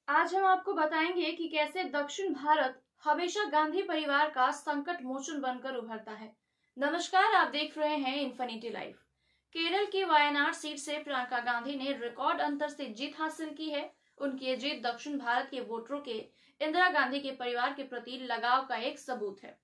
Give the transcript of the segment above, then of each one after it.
आज हम आपको बताएंगे कि कैसे दक्षिण भारत हमेशा गांधी परिवार का संकट मोचन बनकर उभरता है। नमस्कार, आप देख रहे हैं इन्फिनिटी लाइव। केरल की वायनाड सीट से प्रियंका गांधी ने रिकॉर्ड अंतर से जीत हासिल की है। उनकी ये जीत दक्षिण भारत के वोटरों के इंदिरा गांधी के परिवार के प्रति लगाव का एक सबूत है।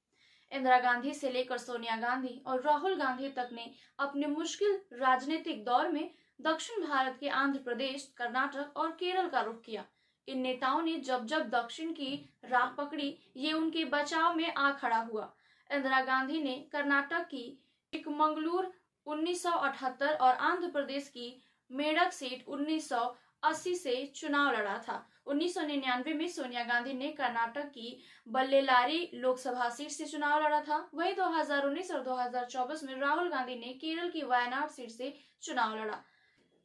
इंदिरा गांधी से लेकर सोनिया गांधी और राहुल गांधी तक ने अपने मुश्किल राजनीतिक दौर में दक्षिण भारत के आंध्र प्रदेश, कर्नाटक और केरल का रुख किया। इन नेताओं ने जब जब दक्षिण की राह पकड़ी, ये उनके बचाव में आ खड़ा हुआ। इंदिरा गांधी ने कर्नाटक की चिकमंगलूर 1978 और आंध्र प्रदेश की मेडक सीट 1980 से चुनाव लड़ा था। 1999 में सोनिया गांधी ने कर्नाटक की बल्लेलारी लोकसभा सीट से चुनाव लड़ा था। वहीं 2019 और 2024 में राहुल गांधी ने केरल की वायनाड सीट से चुनाव लड़ा।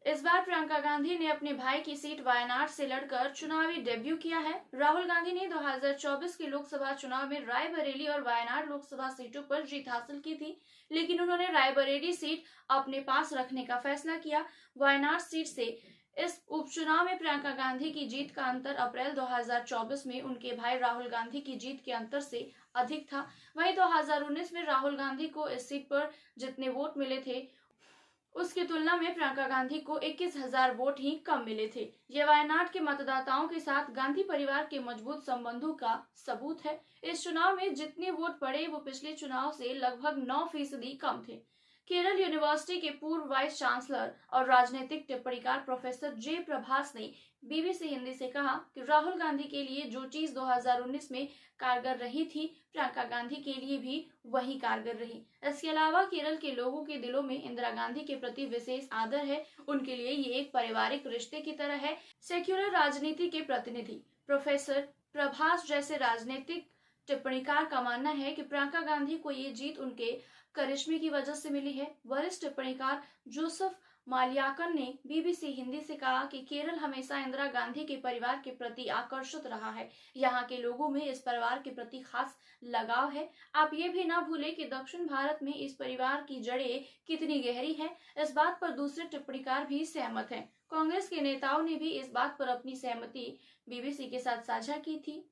इस बार प्रियंका गांधी ने अपने भाई की सीट वायनाड से लड़कर चुनावी डेब्यू किया है। राहुल गांधी ने 2024 के लोकसभा चुनाव में रायबरेली और वायनाड लोकसभा सीटों पर जीत हासिल की थी, लेकिन उन्होंने रायबरेली सीट अपने पास रखने का फैसला किया। वायनाड सीट से इस उपचुनाव में प्रियंका गांधी की जीत का अंतर अप्रैल 2024 में उनके भाई राहुल गांधी की जीत के अंतर से अधिक था। वहीं 2019 में राहुल गांधी को इस सीट पर जितने वोट मिले थे, उसकी तुलना में प्रियंका गांधी को 21,000 वोट ही कम मिले थे। यह वायनाड के मतदाताओं के साथ गांधी परिवार के मजबूत संबंधों का सबूत है। इस चुनाव में जितने वोट पड़े वो पिछले चुनाव से लगभग 9% कम थे। केरल यूनिवर्सिटी के पूर्व वाइस चांसलर और राजनीतिक टिप्पणीकार प्रोफेसर जे प्रभास ने बीबीसी हिंदी से कहा कि राहुल गांधी के लिए जो चीज 2019 में कारगर रही थी, प्रियंका गांधी के लिए भी वही कारगर रही। इसके अलावा केरल के लोगों के दिलों में इंदिरा गांधी के प्रति विशेष आदर है। उनके लिए ये एक पारिवारिक रिश्ते की तरह है। सेक्युलर राजनीति के प्रतिनिधि प्रोफेसर प्रभास जैसे राजनीतिक टिप्पणीकार का मानना है कि प्रियंका गांधी को ये जीत उनके करिश्मे की वजह से मिली है। वरिष्ठ टिप्पणीकार जोसेफ माल्याकन ने बीबीसी हिंदी से कहा कि केरल हमेशा इंदिरा गांधी के परिवार के प्रति आकर्षित रहा है। यहाँ के लोगों में इस परिवार के प्रति खास लगाव है। आप ये भी ना भूलें कि दक्षिण भारत में इस परिवार की जड़ें कितनी गहरी है। इस बात पर दूसरे टिप्पणीकार भी सहमत हैं। कांग्रेस के नेताओं ने भी इस बात पर अपनी सहमति बीबीसी के साथ साझा की थी।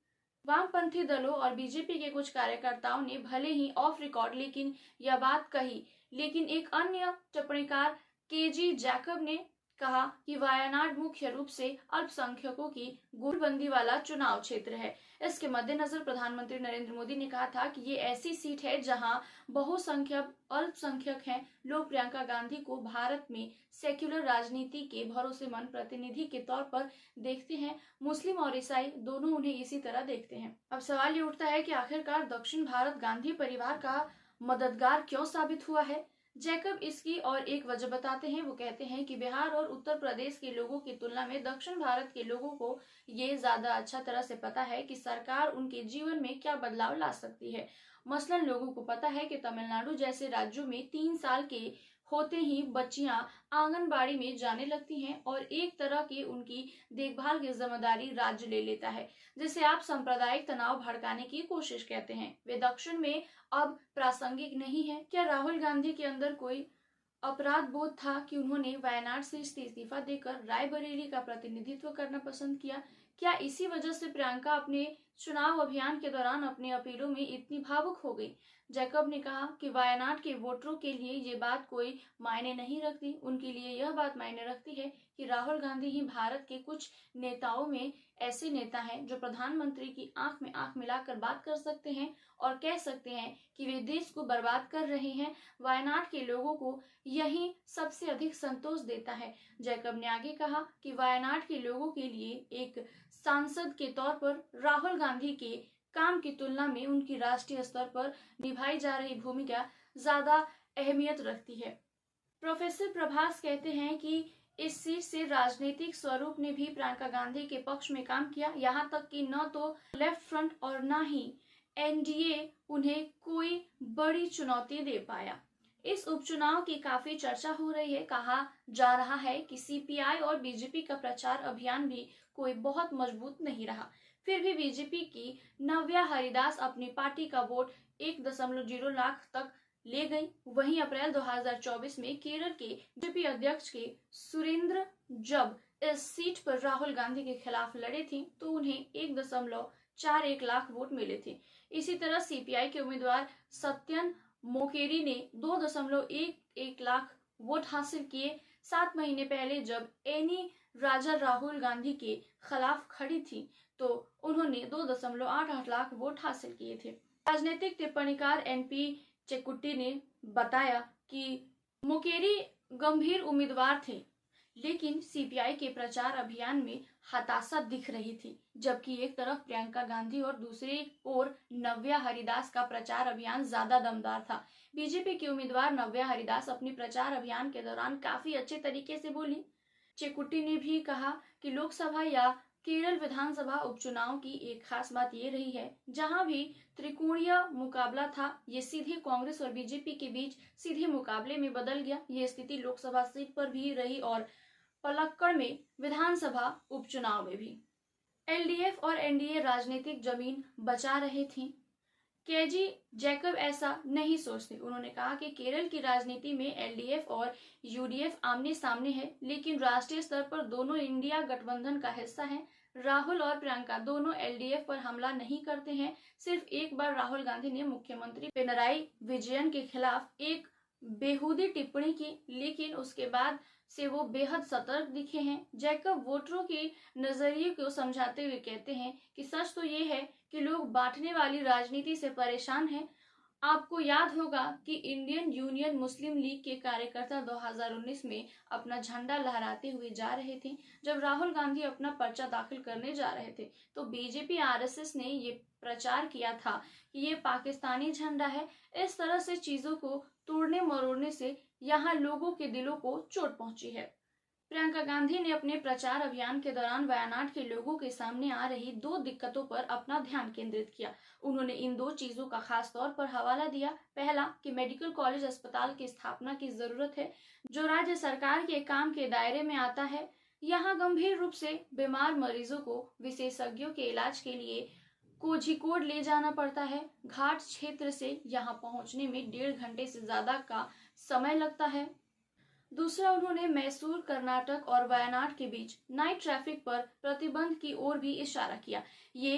वामपंथी दलों और बीजेपी के कुछ कार्यकर्ताओं ने भले ही ऑफ रिकॉर्ड लेकिन यह बात कही, लेकिन एक अन्य टिप्पणीकार केजी जैकब ने कहा कि वायनाड मुख्य रूप से अल्पसंख्यकों की गुटबंदी वाला चुनाव क्षेत्र है। इसके मद्देनजर प्रधानमंत्री नरेंद्र मोदी ने कहा था कि ये ऐसी सीट है जहां बहुसंख्यक अल्पसंख्यक हैं। लोग प्रियंका गांधी को भारत में सेक्युलर राजनीति के भरोसेमंद प्रतिनिधि के तौर पर देखते हैं। मुस्लिम और ईसाई दोनों उन्हें इसी तरह देखते हैं। अब सवाल ये उठता है कि आखिरकार दक्षिण भारत गांधी परिवार का मददगार क्यों साबित हुआ है। जैकब इसकी और एक वजह बताते हैं। वो कहते हैं कि बिहार और उत्तर प्रदेश के लोगों की तुलना में दक्षिण भारत के लोगों को ये ज्यादा अच्छा तरह से पता है कि सरकार उनके जीवन में क्या बदलाव ला सकती है। मसलन लोगों को पता है कि तमिलनाडु जैसे राज्यों में 3 साल के होते ही बच्चियां आंगनबाड़ी में जाने लगती हैं और एक तरह की उनकी देखभाल की जिम्मेदारी राज्य ले लेता है, जिसे आप सांप्रदायिक तनाव भड़काने की कोशिश कहते हैं। वे दक्षिण में अब प्रासंगिक नहीं है। क्या राहुल गांधी के अंदर कोई अपराध बोध था कि उन्होंने वायनाड से इस्तीफा देकर रायबरेली का प्रतिनिधित्व करना पसंद किया? क्या इसी वजह से प्रियंका अपने चुनाव अभियान के दौरान अपने अपीलों में इतनी भावुक हो गई? जैकब ने कहा कि वायनाड के वोटरों के लिए ये बात कोई मायने नहीं रखती। उनके लिए यह बात मायने रखती है कि राहुल गांधी ही भारत के कुछ नेताओं में ऐसे नेता हैं जो प्रधानमंत्री की आंख में आंख मिलाकर बात कर सकते हैं और कह सकते हैं कि वे देश को बर्बाद कर रहे हैं। वायनाड के लोगों को यही सबसे अधिक संतोष देता है। जैकब ने आगे कहा कि वायनाड के लोगों के लिए एक सांसद के तौर पर राहुल गांधी के काम की तुलना में उनकी राष्ट्रीय स्तर पर निभाई जा रही भूमिका ज्यादा अहमियत रखती है। प्रोफेसर प्रभास कहते हैं कि इस सीट से राजनीतिक स्वरूप ने भी प्रियंका गांधी के पक्ष में काम किया। यहाँ तक कि न तो लेफ्ट फ्रंट और न ही एनडीए उन्हें कोई बड़ी चुनौती दे पाया। इस उपचुनाव की काफी चर्चा हो रही है। कहा जा रहा है कि सीपीआई और बीजेपी का प्रचार अभियान भी कोई बहुत मजबूत नहीं रहा। फिर भी बीजेपी की नव्या हरिदास अपनी पार्टी का वोट 1.0 लाख तक ले गई। वहीं अप्रैल 2024 में केरल के बीजेपी अध्यक्ष के सुरेंद्र जब इस सीट पर राहुल गांधी के खिलाफ लड़े थे तो उन्हें 1.41 लाख वोट मिले थे। इसी तरह सीपीआई के उम्मीदवार सत्यन मोकेरी ने 2.11 लाख वोट हासिल किए। 7 महीने पहले जब एनी राजा राहुल गांधी के खिलाफ खड़ी थी तो उन्होंने 2.88 लाख वोट हासिल किए थे। राजनीतिक टिप्पणीकार एनपी चेकुट्टी ने बताया कि मोकेरी गंभीर उम्मीदवार थे, लेकिन सीपीआई के प्रचार अभियान में हताशा दिख रही थी। जबकि एक तरफ प्रियंका गांधी और दूसरी ओर नव्या हरिदास का प्रचार अभियान ज्यादा दमदार था। बीजेपी की उम्मीदवार नव्या हरिदास अपनी प्रचार अभियान के दौरान काफी अच्छे तरीके से बोली। चेकुट्टी ने भी कहा कि लोकसभा या केरल विधानसभा उपचुनाव की एक खास बात ये रही है, जहां भी त्रिकोणीय मुकाबला था ये सीधे कांग्रेस और बीजेपी के बीच सीधे मुकाबले में बदल गया। ये स्थिति लोकसभा सीट पर भी रही और पलक्कड़ में विधानसभा उपचुनाव में भी। एलडीएफ और एनडीए राजनीतिक जमीन बचा रहे थे। केजी जैकब ऐसा नहीं सोचते। उन्होंने कहा कि केरल की राजनीति में एलडीएफ और यूडीएफ आमने सामने है, लेकिन राष्ट्रीय स्तर पर दोनों इंडिया गठबंधन का हिस्सा हैं। राहुल और प्रियंका दोनों एलडीएफ पर हमला नहीं करते हैं। सिर्फ एक बार राहुल गांधी ने मुख्यमंत्री पिनराई विजयन के खिलाफ एक बेहूदी टिप्पणी की, लेकिन उसके बाद से वो बेहद सतर्क दिखे हैं। जैकब वोटरों के नजरिए को समझाते हुए कहते हैं कि सच तो ये है कि लोग बांटने वाली राजनीति से परेशान हैं। आपको याद होगा कि इंडियन यूनियन मुस्लिम लीग के कार्यकर्ता 2019 में अपना झंडा लहराते हुए जा रहे थे। जब राहुल गांधी अपना पर्चा दाखिल करने जा रहे थे तो बीजेपी आरएसएस ने ये प्रचार किया था कि ये पाकिस्तानी झंडा है। इस तरह से चीजों को तोड़ने मरोड़ने से यहाँ लोगों के दिलों को चोट पहुंची है। प्रियंका गांधी ने अपने प्रचार अभियान के दौरान वायनाड के लोगों के सामने आ रही 2 दिक्कतों पर अपना ध्यान केंद्रित किया। उन्होंने इन 2 चीजों का खास तौर पर हवाला दिया। पहला कि मेडिकल कॉलेज अस्पताल की स्थापना की जरूरत है, जो राज्य सरकार के काम के दायरे में आता है। यहाँ गंभीर रूप से बीमार मरीजों को विशेषज्ञों के इलाज के लिए कोझिकोड ले जाना पड़ता है। घाट क्षेत्र से यहाँ पहुंचने में 1.5 घंटे से ज्यादा का समय लगता है। दूसरा, उन्होंने मैसूर, कर्नाटक और वायनाड के बीच नाइट ट्रैफिक पर प्रतिबंध की ओर भी इशारा किया। ये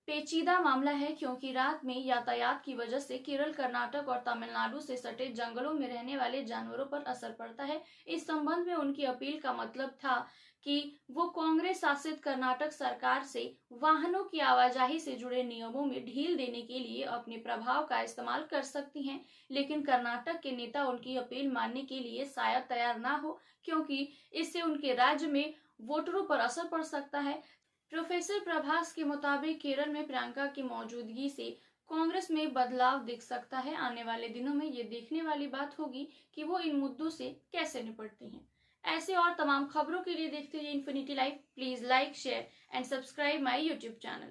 पेचीदा मामला है क्योंकि रात में यातायात की वजह से केरल, कर्नाटक और तमिलनाडु से सटे जंगलों में रहने वाले जानवरों पर असर पड़ता है। इस संबंध में उनकी अपील का मतलब था कि वो कांग्रेस शासित कर्नाटक सरकार से वाहनों की आवाजाही से जुड़े नियमों में ढील देने के लिए अपने प्रभाव का इस्तेमाल कर सकती हैं, लेकिन कर्नाटक के नेता उनकी अपील मानने के लिए शायद तैयार ना हो, क्योंकि इससे उनके राज्य में वोटरों पर असर पड़ सकता है। प्रोफेसर प्रभास के मुताबिक केरल में प्रियंका की मौजूदगी से कांग्रेस में बदलाव दिख सकता है। आने वाले दिनों में ये देखने वाली बात होगी कि वो इन मुद्दों से कैसे निपटती हैं। ऐसे और तमाम खबरों के लिए देखते रहिए infinity live. Please like, share and subscribe my YouTube channel.